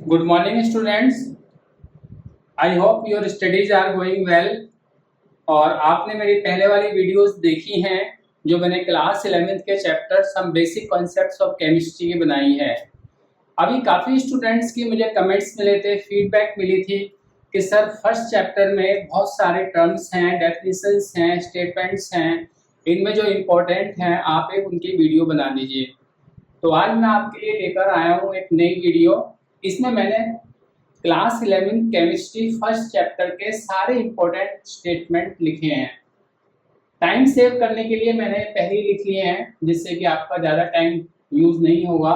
Good morning students. I hope your studies are going well. और आपने मेरी पहले वाली वीडियोस देखी हैं जो मैंने क्लास 11th के chapter some basic concepts of chemistry की बनाई है। अभी काफ़ी स्टूडेंट्स की मुझे कमेंट्स मिले थे, फीडबैक मिली थी कि सर फर्स्ट चैप्टर में बहुत सारे टर्म्स हैं, डेफिनेशंस हैं, स्टेटमेंट्स हैं, इनमें जो इम्पोर्टेंट हैं आप एक उनकी वीडियो बना दीजिए। तो आज मैं आपके लिए लेकर आया हूँ एक नई वीडियो। इसमें मैंने क्लास 11 केमिस्ट्री फर्स्ट चैप्टर के सारे इंपॉर्टेंट स्टेटमेंट लिखे हैं। टाइम सेव करने के लिए मैंने पहले ही लिख लिए हैं जिससे कि आपका ज़्यादा टाइम यूज़ नहीं होगा।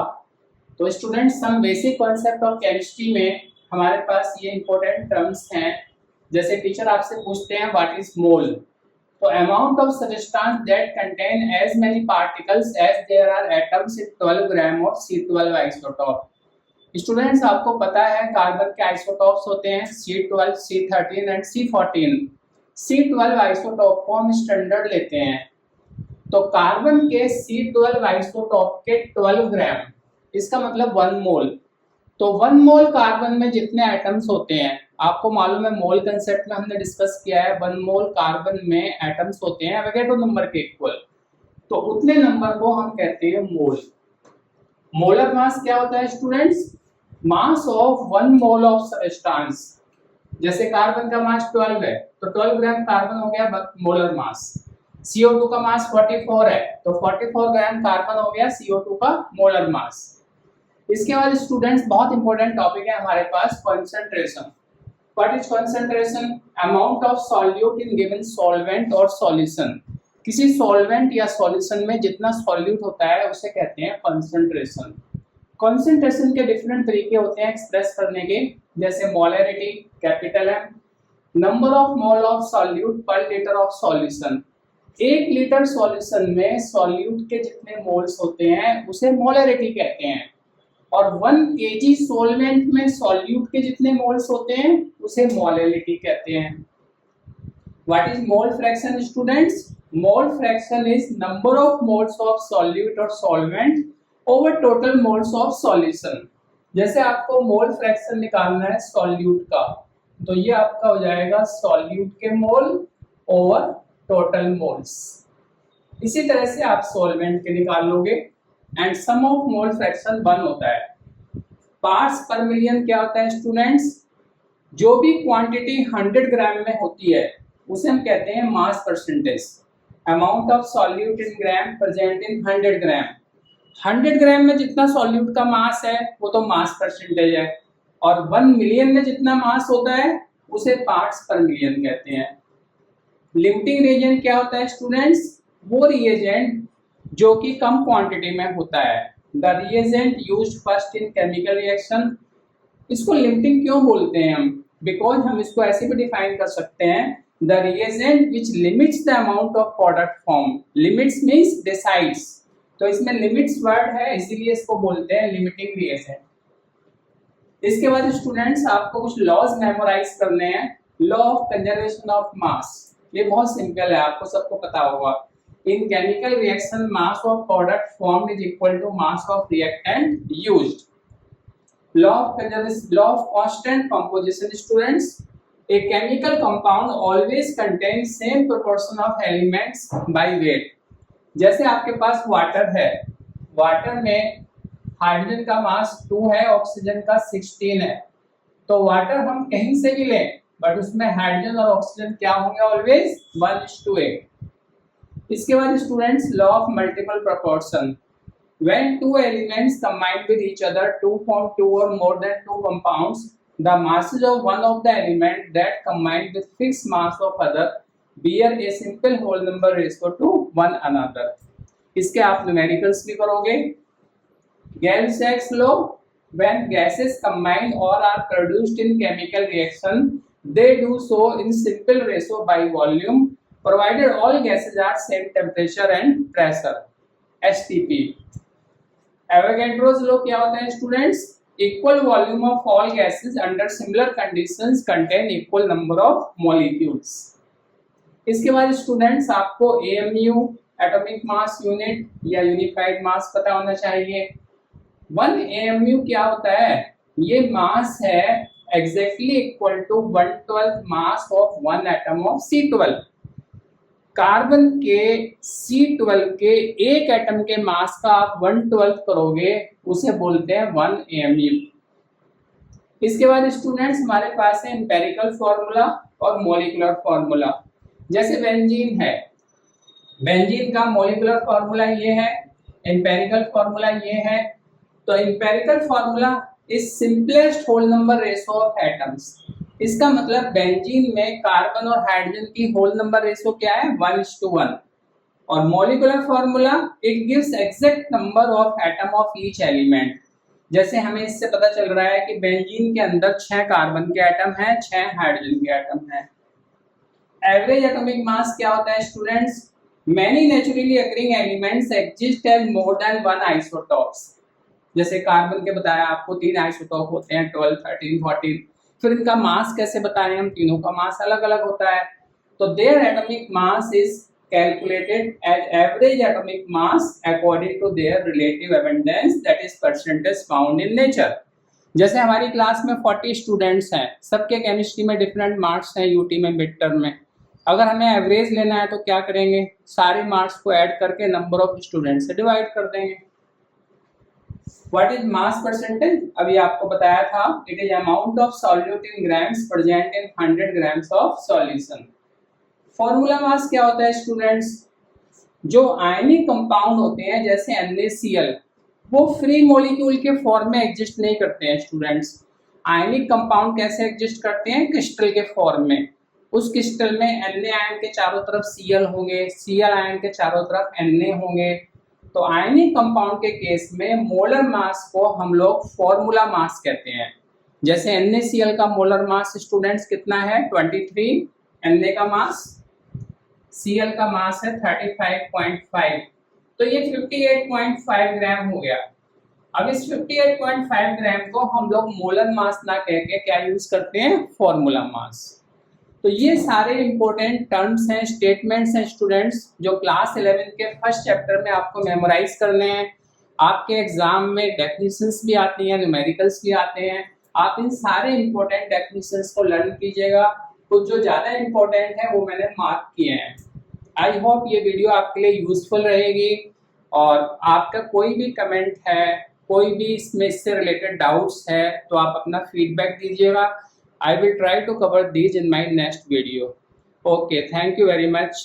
तो students, some basic concept of chemistry में हमारे पास ये इंपॉर्टेंट टर्म्स हैं। जैसे टीचर आपसे पूछते हैं व्हाट इज मोल, तो amount of substance that contain as many particles as there are atoms in 12 gram of C12 isotope. Students, आपको पता है कार्बन के आइसोटोप्स होते हैं C12, C13 and C14। C12 isotope को हम स्टैंडर्ड लेते हैं, तो कार्बन के C12 आइसोटोप के 12 ग्राम, इसका मतलब 1 मोल। तो 1 मोल कार्बन में जितने एटम्स होते हैं, आपको मालूम है मोल कंसेप्ट में हमने डिस्कस किया है, 1 मोल कार्बन में एटम्स होते हैं एवोगैड्रो नंबर के इक्वल, तो उतने नंबर को हम कहते हैं मोल। मोलर मास क्या होता है students? Mass of 1 mole of substance. जैसे कार्बन का मास 12 है तो 12 ग्राम कार्बन हो गया मोलर मास। CO2 का मास 44 है तो 44 ग्राम कार्बन हो गया CO2 का मोलर मास। इसके बाद स्टूडेंट्स, बहुत इंपॉर्टेंट टॉपिक है हमारे पास, concentration. What is concentration? Amount of solute in given solvent और सॉल्यूशन। किसी सॉल्वेंट या सॉल्यूशन में जितना सॉल्यूट होता है उसे कहते हैं कंसंट्रेशन। कंसंट्रेशन के डिफरेंट तरीके होते हैं एक्सप्रेस करने के, जैसे molarity capital M, number of mole of solute per litre of solution. 1 litre solution में सॉल्यूट के जितने मोल्स होते हैं उसे मोलैरिटी कहते हैं, और 1 kg सॉल्वेंट में सॉल्यूट के जितने मोल्स होते हैं उसे मोलैरिटी कहते हैं। What is mole fraction students? Mole fraction is number of moles of solute और solvent over total moles of solution. जैसे आपको मोल फ्रैक्शन निकालना है सॉल्यूट का, तो ये आपका हो जाएगा सॉल्यूट के मोल ओवर टोटल मोल्स। इसी तरह से आप सॉल्वेंट के निकाल लोगे, and sum of mole fraction 1 होता है। पार्ट्स पर मिलियन क्या होता है स्टूडेंट्स? जो भी क्वांटिटी 100 ग्राम में होती है उसे हम कहते हैं mass percentage. Amount of solute in gram present in 100 ग्राम। 100 ग्राम में जितना सॉल्यूट का मास है वो तो मास परसेंटेज है, और 1 मिलियन में जितना मास होता है उसे पार्ट्स पर मिलियन कहते हैं। लिमिटिंग रिएजेंट क्या होता है स्टूडेंट्स? वो रिएजेंट जो कि कम क्वांटिटी में होता है। The reagent used first in chemical reaction. इसको लिमिटिंग क्यों बोलते हैं हम? बिकॉज हम इसको ऐसे भी डिफाइन कर सकते हैं, the reagent which limits the amount of product form. Limits means decides, तो इसमें लिमिट्स वर्ड है इसीलिए इसको बोलते हैं लिमिटिंग रिएजेंट। इसके बाद स्टूडेंट्स, आपको कुछ लॉज मेमोराइज करने हैं। Law of conservation of mass, ये बहुत सिंपल है, आपको सबको पता होगा। In chemical reaction mass of product formed is equal to mass of reactant used. Law of conservation, law of constant composition students, a chemical compound always contains same proportion of elements by weight। जैसे आपके पास water है, water में hydrogen का मास 2 है, oxygen का 16 है, तो water हम कहीं से भी लें बट उसमें हाइड्रोजन और ऑक्सीजन क्या होंगे? ऑलवेज 1:8। इसके बाद students, law of multiple proportion. When 2 elements combine with each other to form 2 or more than 2 compounds, the masses of one of the element that combined with fixed mass of other bear a simple whole number ratio to one another। इसके आप numericals भी करोगे। Gay-Lussac's law, when gases combine or are produced in chemical reaction, they do so in simple ratio by volume, provided all gases are same temperature and pressure, STP। Avogadro's law क्या होता है students? Equal volume of all gases under similar conditions contain equal number of molecules. इसके बाद students, आपको AMU atomic mass unit या unified मास पता होना चाहिए। 1 AMU क्या होता है? ये मास है exactly equal to 1/12 mass of one atom of C12। Carbon के C12 के एक एटम के मास का आप 1/12 करोगे, उसे बोलते हैं 1 AMU। इसके बाद स्टूडेंट्स हमारे पास है एम्पेरिकल फॉर्मूला और मॉलिक्यूलर फॉर्मूला। जैसे बेंजीन है, बेंजीन का मॉलिक्यूलर फॉर्मूला ये है, एम्पेरिकल फॉर्मूला ये है। तो empirical formula is simplest whole number ratio of atoms. इसका मतलब बेंजीन में कार्बन और हाइड्रोजन की होल नंबर रेशो क्या है, 1:1। और molecular formula it gives exact number of atom of each element. जैसे हमें इससे पता चल रहा है कि बेंजीन के अंदर 6 कार्बन के एटम हैं, 6 हाइड्रोजन के एटम हैं। एवरेज एटॉमिक मास क्या होता है students? Many naturally occurring elements exist as more than 1 isotopes. जैसे कार्बन के बताया आपको 3 आइसोटॉप होते हैं, 12, 13, 14। फिर इनका मास कैसे बताएं हम? तीनों का मास अलग अलग होता है। तो their atomic mass is calculated as average atomic mass according to their relative abundance, that is percentage found in nature। जैसे हमारी क्लास में 40 स्टूडेंट्स हैं, सबके केमिस्ट्री में डिफरेंट मार्क्स हैं, यूटी में, मिड टर्म में। अगर हमें एवरेज लेना है तो क्या करेंगे? सारे मार्क्स को ऐड करके नंबर ऑफ स्टूडेंट्स से डिवाइड कर देंगे। What is mass percentage? अभी आपको बताया था, it is amount of solute in grams present in 100 grams of solution. Formula mass क्या होता है स्टूडेंट्स? जो आयनिक कंपाउंड होते हैं जैसे NaCl, वो फ्री मॉलिक्यूल के फॉर्म में एग्जिस्ट नहीं करते हैं स्टूडेंट्स। आयनिक कंपाउंड कैसे एग्जिस्ट करते हैं? क्रिस्टल के फॉर्म में। उस क्रिस्टल में Na आयन के चारों तरफ Cl होंगे, Cl आयन के चारों तरफ Na होंगे। तो आयनिक कंपाउंड के केस में मोलर मास को हम लोग फॉर्मूला मास कहते हैं। जैसे NaCl का मोलर मास स्टूडेंट्स कितना है? 23। Na का मास, Cl का मास है 35.5। तो ये 58.5 ग्राम हो गया। अब इस 58.5 ग्राम को हम लोग मोलर मास ना कह के क्या यूज करते हैं? Formula mass. तो ये सारे इंपॉर्टेंट टर्म्स हैं, स्टेटमेंट्स हैं स्टूडेंट्स, जो क्लास 11 के फर्स्ट चैप्टर में आपको मेमोराइज करने हैं। आपके एग्जाम में डेफिनेशंस भी आती हैं, न्यूमेरिकल्स भी आते हैं। आप इन सारे इंपॉर्टेंट डेफिनेशंस को लर्न कीजिएगा। कुछ जो ज्यादा इंपॉर्टेंट है वो मैंने मार्क किए हैं। आई होप ये वीडियो आपके लिए यूजफुल रहेगी। और आपका कोई भी कमेंट है, कोई भी इससे रिलेटेड डाउट्स है, तो आप अपना फीडबैक दीजिएगा। I will try to cover these in my next video. Okay, thank you very much.